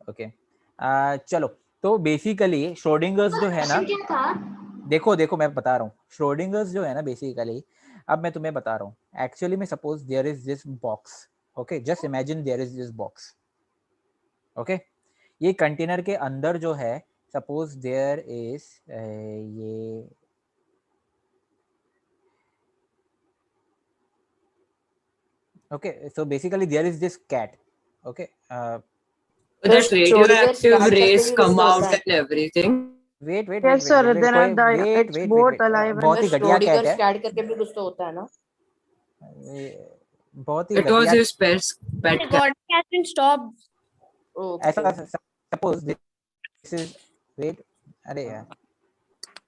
Okay चलो, तो basically Schrödinger's जो है ना, क्या था? देखो देखो मैं बता रहा हूँ, श्रोडिंगर्स जो है ना बेसिकली, अब मैं तुम्हें बता रहा हूँ, एक्चुअली में suppose there is this box, okay, just imagine there is this box, okay, ये कंटेनर के अंदर जो है, सपोज देयर इज ये okay, so basically there is this cat, okay, That radioactive rays come out होता है। and everything. wait wait Yes, wait sir. wait wait There कोई are the wait it's wait wait both wait alive and बहुत ही घटिया cat है, cat करके भी कुछ तो होता है ना? बहुत ही It was घटिया, his pet cat. Recording has been stopped. ऐसा सपोज दिस इज वेट, अरे यार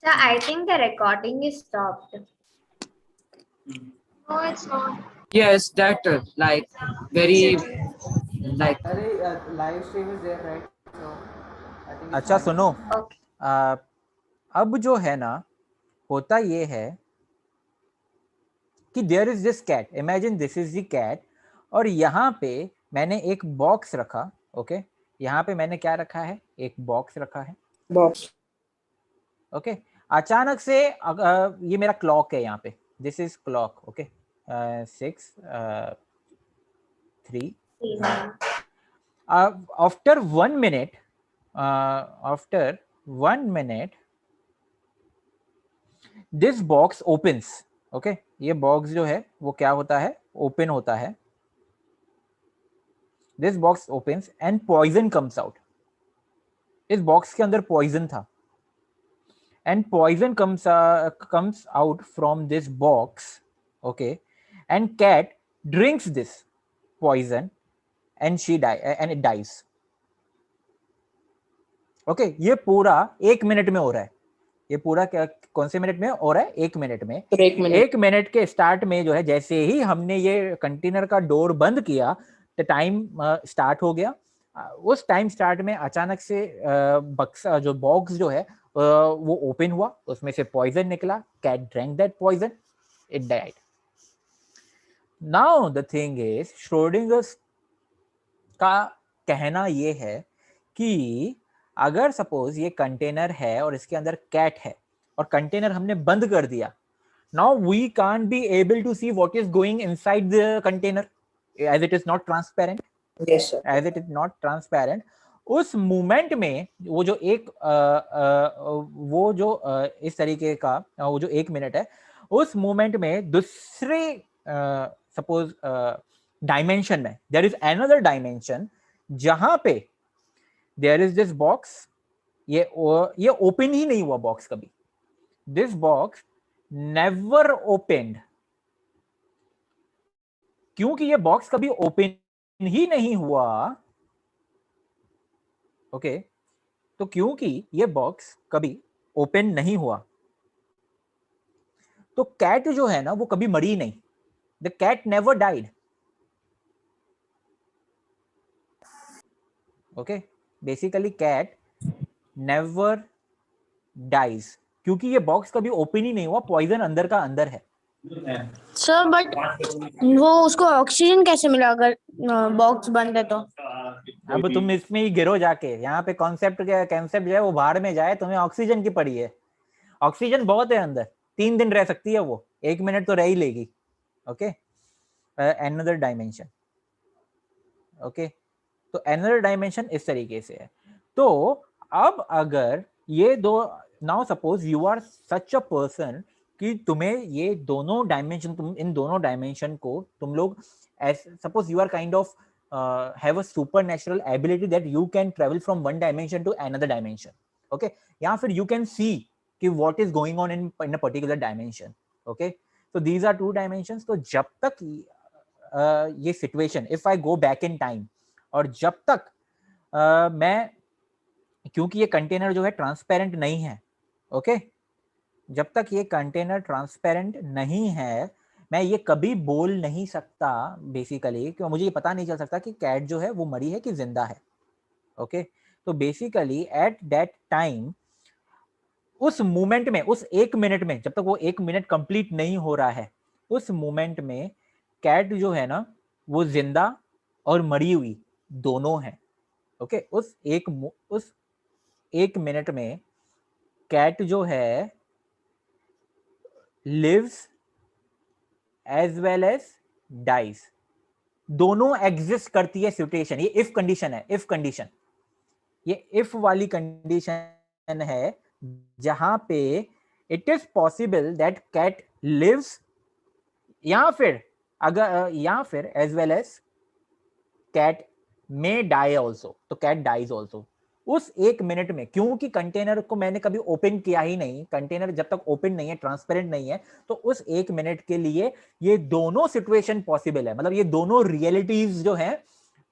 So I think the recording is stopped. No, it's not. Yes, that like very like. अरे live stream is there right, so I think अच्छा सुनो, Okay. अब जो है ना, होता ये है कि there is this cat, imagine this is the cat, और यहाँ पे मैंने एक बॉक्स रखा, ओके, यहाँ पे मैंने क्या रखा है, एक बॉक्स रखा है, बॉक्स। ओके, अचानक से ये मेरा क्लॉक है यहाँ पे, this is clock, okay, 6 3 after 1 minute, after 1 minute this box opens, okay, ये बॉक्स जो है वो क्या होता है, ओपन होता है, this box opens and poison comes out, इस बॉक्स के अंदर पॉइजन था, and poison comes out from this box, okay, and cat drinks this poison and it dies, okay, ये पूरा 1 मिनट में हो रहा है, ये पूरा क्या कौन से मिनट में हो रहा है, 1 मिनट में, तो 1 मिनट 1 मिनट के स्टार्ट में जो है, जैसे ही हमने ये कंटेनर का डोर बंद किया तो टाइम स्टार्ट हो गया, उस टाइम स्टार्ट में अचानक से बक्सा जो बॉक्स जो है वो ओपन हुआ, उसमें से पॉइजन निकला, cat drank that poison, it died. Now the thing is, Schrodinger's का कहना ये है कि अगर सपोज ये कंटेनर है और इसके अंदर कैट है और कंटेनर हमने बंद कर दिया, now we can't be able to see what is going inside the container as it is not transparent, yes sir, as it is not transparent. उस मोमेंट में वो जो एक इस तरीके का वो जो 1 मिनट है, उस मोमेंट में दूसरे सपोज डायमेंशन में देयर इज अनदर डायमेंशन जहां पे देयर इज दिस बॉक्स, ये ओपन ही नहीं हुआ बॉक्स कभी, दिस बॉक्स नेवर ओपनड, क्योंकि ये बॉक्स कभी ओपन ही नहीं हुआ, ओके, तो क्योंकि ये बॉक्स कभी ओपन नहीं हुआ तो कैट जो है ना वो कभी मरी नहीं, the cat never died, okay, basically cat never dies, क्योंकि ये बॉक्स कभी ओपन ही नहीं हुआ, पॉइजन अंदर का अंदर है। सर बट वो उसको ऑक्सीजन कैसे मिला अगर बॉक्स बंद है तो? अब तुम इसमें ही गिरो जाके, यहाँ पे कॉन्सेप्ट जो है वो बाहर में जाए, तुम्हें ऑक्सीजन की पड़ी है, ऑक्सीजन बहुत है अंदर, 3 दिन रह सकती है वो, 1 मिनट तो रह ही लेगी, ओके, अनदर डायमेंशन, ओके, तो अनदर डायमेंशन इस तरीके से है। तो अब अगर ये दो, now suppose you are such a person कि तुम्हें ये दोनों डायमेंशन, तुम इन दोनों डायमेंशन को तुम लोग, suppose you are kind of have a supernatural ability that you can travel from one dimension to another dimension, okay, या फिर you can see कि what is going on in a particular dimension, okay, so these are 2 dimensions। तो जब तक ये situation, if I go back in time, और जब तक मैं, क्योंकि ये कंटेनर जो है ट्रांसपेरेंट नहीं है, ओके, जब तक ये कंटेनर ट्रांसपेरेंट नहीं है मैं ये कभी बोल नहीं सकता बेसिकली, क्योंकि मुझे ये पता नहीं चल सकता कि कैट जो है वो मरी है कि जिंदा है, ओके, तो बेसिकली एट दैट टाइम, उस मोमेंट में, उस 1 मिनट में, जब तक वो 1 मिनट कंप्लीट नहीं हो रहा है, उस मोमेंट में कैट जो है ना वो जिंदा और मरी हुई दोनों है, ओके उस एक मिनट में कैट जो है lives as well as dies, दोनों एग्जिस्ट करती है सिचुएशन। ये इफ कंडीशन है, इफ कंडीशन, ये इफ वाली कंडीशन है जहां पे it is possible that cat lives, या फिर as well as cat may die also, तो कैट डाइज ऑल्सो उस एक मिनट में। क्योंकि कंटेनर को मैंने कभी ओपन किया ही नहीं, कंटेनर जब तक ओपन नहीं है, ट्रांसपेरेंट नहीं है, तो उस एक मिनट के लिए ये दोनों सिचुएशन पॉसिबल है। मतलब ये दोनों रियलिटीज जो है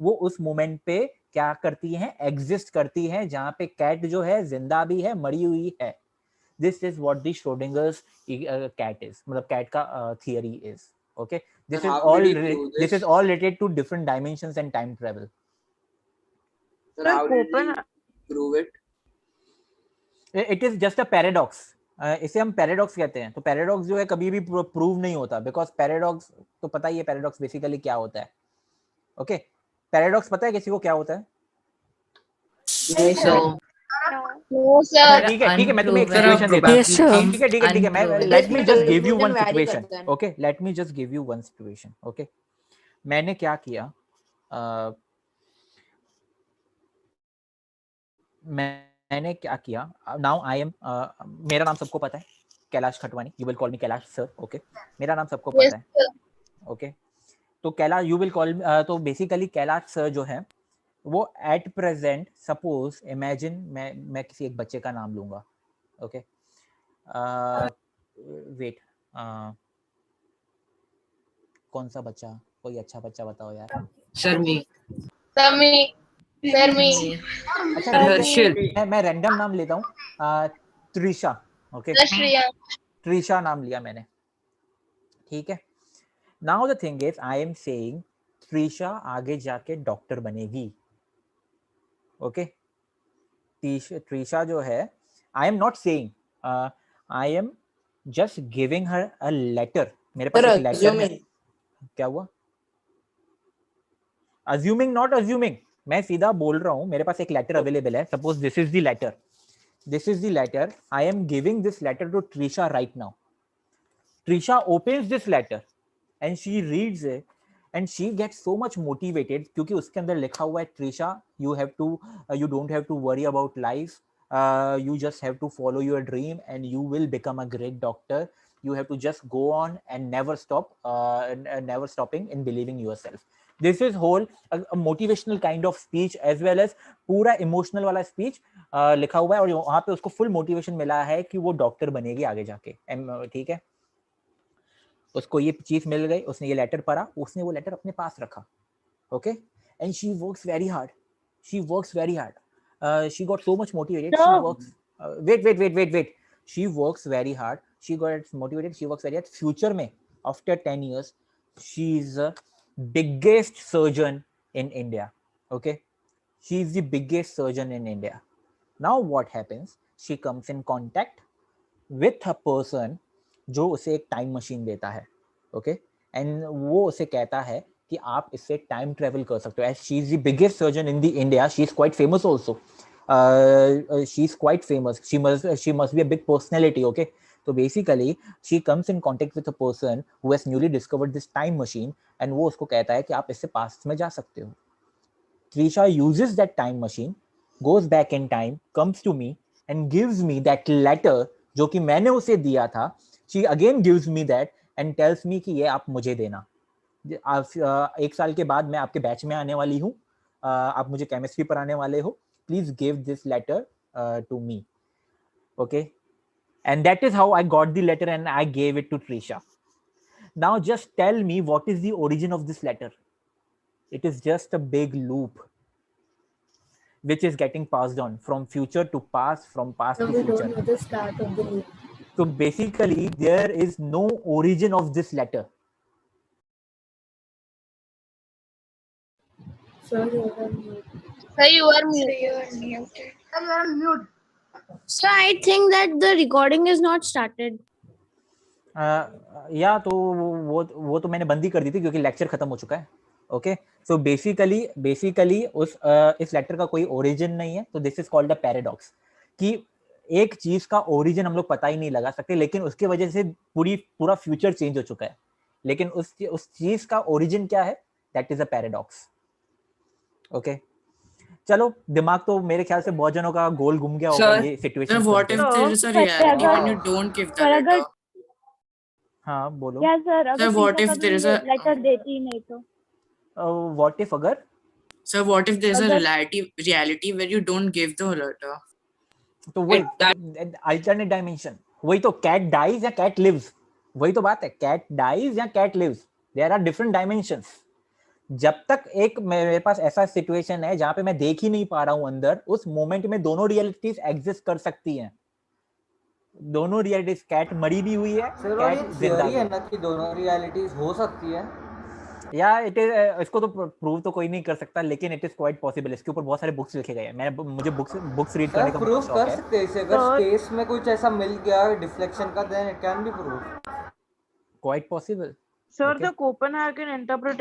वो उस मोमेंट पे क्या करती हैं, एग्जिस्ट करती हैं, जहां पे कैट जो है जिंदा भी है, मरी हुई है। This is what the Schrodinger's cat is, मतलब कैट का theory is. Okay, this is all related to different dimensions and time travel. Sir, how did he prove it? It is just a paradox, इसे हम paradox कहते हैं। तो paradox जो है कभी भी प्रूव नहीं होता, बिकॉज पैराडॉक्स तो पता ही है पैराडॉक्स बेसिकली क्या होता है। ओके, पैराडॉक्स पता है किसी को क्या होता है? नहीं सर। No, sir. ठीक है, मैं तुम्हें एक सिचुएशन देता हूँ। Yes, sir. ठीक है, मैं Unproven. Let me just give you one Vary situation. करता है। Okay, let me just give you one situation. Okay, मैंने क्या किया, मैंने क्या किया, नाउ आई एम, मेरा नाम सबको पता है, Kailash Khatwani, you will call me Kailash sir. Okay, मेरा नाम सबको Yes, पता है। sir. ओके, तो कैलाश यू विल कॉल, तो बेसिकली कैलाश सर जो है वो एट प्रेजेंट, सपोज इमेजिन मैं किसी एक बच्चे का नाम लूंगा। ओके, वेट, कौन सा बच्चा, कोई अच्छा बच्चा बताओ यार। शर्मी। अच्छा, हर्षिल। मैं रैंडम नाम लेता हूँ, त्रिशा। ओके, त्रिशा नाम लिया मैंने, ठीक है। Now the thing is I am saying Trisha आगे जाके डॉक्टर बनेगी। ओके, त्रिशा जो है, I am not saying, I am just giving her a letter. मेरे पास एक लेटर है। क्या हुआ? अज्यूमिंग नॉट अज्यूमिंग, मैं सीधा बोल रहा हूँ, मेरे पास एक लेटर अवेलेबल है। Suppose this is the letter, this is the letter, I am giving this letter to Trisha right now. Trisha opens this letter and she reads it and she gets so much motivated, क्योंकि उसके अंदर लिखा हुआ है Trisha, you don't have to worry about life, you just have to follow your dream and you will become a great doctor, you have to just go on and never stopping in believing yourself. This is whole a motivational kind of speech as well as पूरा emotional वाला speech लिखा हुआ है, और वहां पे उसको full motivation मिला है कि वो डॉक्टर बनेगी आगे जाके। ठीक है, उसको ये चीज मिल गई, उसने ये लेटर पढ़ा, उसने वो लेटर अपने पास रखा। Okay, and she works very hard, she got so much motivated, she works wait, she works very hard, she got motivated, she works very hard. Future में after 10 years she is the biggest surgeon in India. Okay, she is the biggest surgeon in India. Now what happens, she comes in contact with a person जो उसे एक time machine देता है। Okay, and वो उसे कहता है कि आप इससे टाइम ट्रेवल कर सकते हो। As she is the biggest surgeon in the India, she is quite famous also, she is quite famous, she must be a big personality. Okay, तो basically she comes in contact with a person who has newly discovered this time machine, एंड वो उसको कहता है कि आप इससे past में जा सकते हो। Trisha uses that time machine, goes back in time, comes to me and gives me that letter जो कि मैंने उसे दिया था। She again gives me that and tells me कि ये आप मुझे देना। एक साल के बाद मैं आपके बैच में आने वाली हूँ, आप मुझे केमिस्ट्री पढ़ाने वाले हो, please give this letter to me. Okay, and that is how I got the letter and I gave it to Trisha. Now just tell me, what is the origin of this letter? It is just a big loop which is getting passed on from future to past, from past to future. Don't know the start of the loop. So basically there is no origin of this letter. Sir, you are mute. You are mute. So I think that the recording is not started. या तो वो तो मैंने बंद ही कर दी थी क्योंकि lecture खत्म हो चुका है। ओके, सो बेसिकली उस इस लेटर का कोई ओरिजिन नहीं है, तो this is called a paradox, कि एक चीज का ओरिजिन हम लोग पता ही नहीं लगा सकते, लेकिन उसकी वजह से पूरा फ्यूचर चेंज हो चुका है, लेकिन उस चीज का ओरिजिन क्या है, that is a paradox. Okay, चलो, दिमाग तो मेरे ख्याल से बहुत जनों का गोल घूम गया होगा ये situation. what if there is a reality when you don't give the letter? हाँ बोलो। क्या sir, Sir, what if there is a letter देती ही नहीं तो? व्हाट इफ अगर Sir, what if there's a reality where you don't give the letter? तो वही अल्टरनेट डायमेंशन, वही तो कैट डाइज या कैट लिव्स, वही तो बात है, कैट डाइज या cat lives, there are different dimensions. जब तक एक मेरे पास ऐसा सिचुएशन है जहां पे मैं देख ही नहीं पा रहा हूं अंदर, उस मोमेंट में दोनों रियलिटीज एग्जिस्ट कर सकती हैं, दोनों रियलिटीज, कैट मरी भी हुई है, कैट जिंदा है ना कि दोनों रियलिटीज हो सकती है। या इट इज, इसको तो प्रूव तो कोई नहीं कर सकता, लेकिन इट इज क्वाइट पॉसिबल। इसके ऊपर बहुत सारे बुक्स लिखे गए हैं, मुझे बुक्स रीड करने का प्रूव कर सकते हैं इसे, अगर स्पेस में कुछ ऐसा मिल गया डिफ्लेक्शन का, then it can be prove, quite possible. Sir, the Copenhagen interpretation